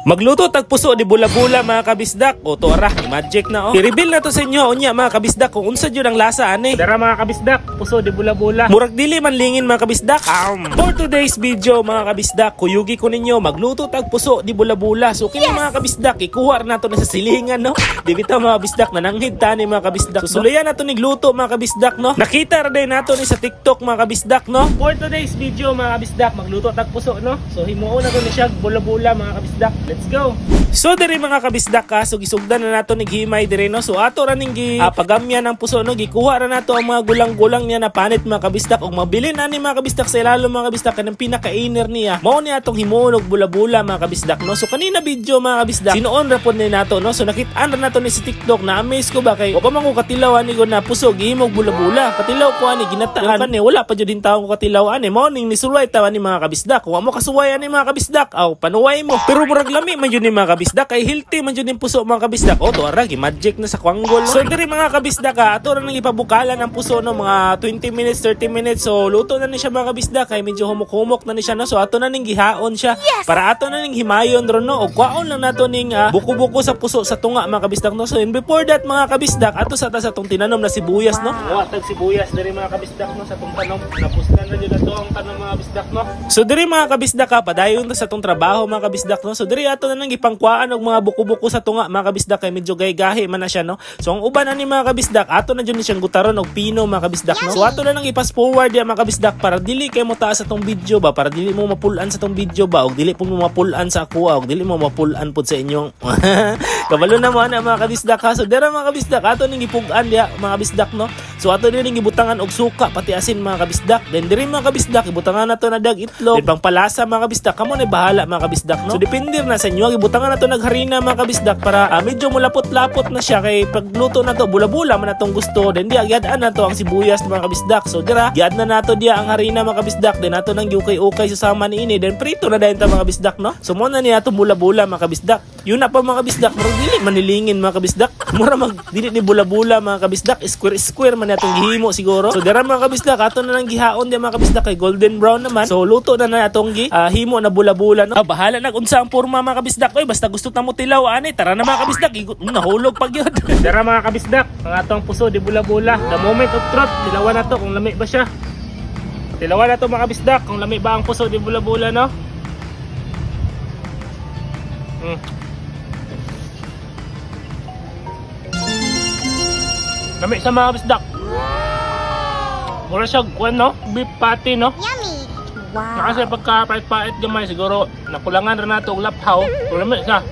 Magluto tag puso di bula-bula mga kabisdak. O to ara, magic na I-reveal na to sa inyo unya mga kabisdak kung unsa jud ang lasa ani. Dara mga kabisdak, puso di bula-bula. Murag dili man lingin mga kabisdak. For today's video mga kabisdak, kuyugi ko ninyo magluto tag puso di bula-bula. So kini mga kabisdak ikuha na to na sa silingan no. Di bitaw mga kabisdak nananghid tani mga kabisdak. Susuluyan na to ni gluto mga kabisdak no. Nakita ra day nato ni sa TikTok mga kabisdak no. For today's video mga kabisdak magluto tag puso no. So himuon na to ni siya bula-bula mga kabisdak. Let's go! So diri mga kabisdak ka, so gisugdan na nato ni himay diri no. So ato ra ning pagamya ng puso no, gikuha ra nato ang mga gulang-gulang niya na panit mga kabisdak ug mabili na ni mga kabisdak sa ilalo mga kabisdak kanang pinaka-iner niya. Mao ni atong himuon og bula-bula mga kabisdak no. So kanina video mga kabisdak, sinuon ra pod ni nato no. So nakit-an ra nato ni si TikTok na amaze ko ba kay wa pa man ko katilaw ani ko na puso gihimog bula-bula. Katilaw ko ani ginataan ni wala pa jud din tawo ko katilaw ani. Mao ning nisuway tawa ni mga kabisdak. Wa mo kasuway ani mga kabisdak. Aw panuway mo. Pero murag lami man jud ni mga kabisdak kay healthy man jud ning puso mga kabisdak. O to ara magic na sa kwanggol. So diri mga kabisdak ato ra nang ipabukalan ang puso no mga 20 minutes 30 minutes. So luto na ni siya mga kabisdak kay medyo humok-humok na ni siya no. So ato na ning gihaon siya para ato na ning himayon ron no. Og kwaon lang nato ning buko-buko sa puso sa tunga mga kabisdak no. So and before that mga kabisdak ato sa tong tinanom na sibuyas no. Tag sibuyas diri mga kabisdak no sa tong tanom. Napusnan na jud ato ang tanom mga kabisdak no. So diri mga kabisdak padayon sa tong trabaho mga kabisdak no. So diri ato na nang ipangkuaan og mga buko-buko sa tunga mga kabisdak kay medyo gay-gahi man na siya no. So ang uban ani mga kabisdak ato na jud ni siyang gutaron og pino mga kabisdak no. So ato na nang i-fast forward ya mga kabisdak para dili kay mo taas sa tong video ba, para dili mo mapulan sa tong video ba og dili po mo mapulan sa ako og dili mo mapulan pud sa inyong kabalo na mo ana mga kabisdak ha. So dira mga kabisdak ato ning gipug-an dia mga kabisdak no. So ato din ning gibutangan og suka pati asin mga kabisdak. Then diri mga kabisdak gibutangan nato na dag itlog. Then pangpalasa mga kabisdak kamo na bahala mga kabisdak no. So depende na sa inyo gibutangan nato nagharina mga kabisdak para medyo mulapot-lapot na siya kay pagluto nato bula-bula man natong gusto. Then di agyad-an nato ang sibuyas mga kabisdak. So dira giad na nato dia ang harina mga kabisdak. Then nato nang giukay-ukay sa sama niini. Then prito na dayon ta mga kabisdak no. So mo na ni ato bula-bula mga kabisdak. Yun na pa mga kabisdak, murag dili manilingin mga kabisdak. Mura mag dili ni bula-bula mga kabisdak, square man natong gihimo siguro. So dira mga kabisdak ato na nang gihaon dia mga kabisdak kay golden brown naman. So luto na natong himo na bula-bula no. Bahala na unsa ang porma mga kabisdak. Oy basta gusto ta mo tilaw ani, tara na mga kabisdak. Nahulog pag yun. Dara mga kabisdak, ang atong puso di bula-bula. The moment of truth, tilawan na to kung lami ba siya. Tilawan na to mga kabisdak kung lami ba ang puso di bula-bula no. Lami sa mga kabisdak. Mura siya kuwan no, beef patty no. Yummy. Wow. Kasi pagka pait-pait gamay siguro nakulangan ra nato og laphaw. Kung lami siya.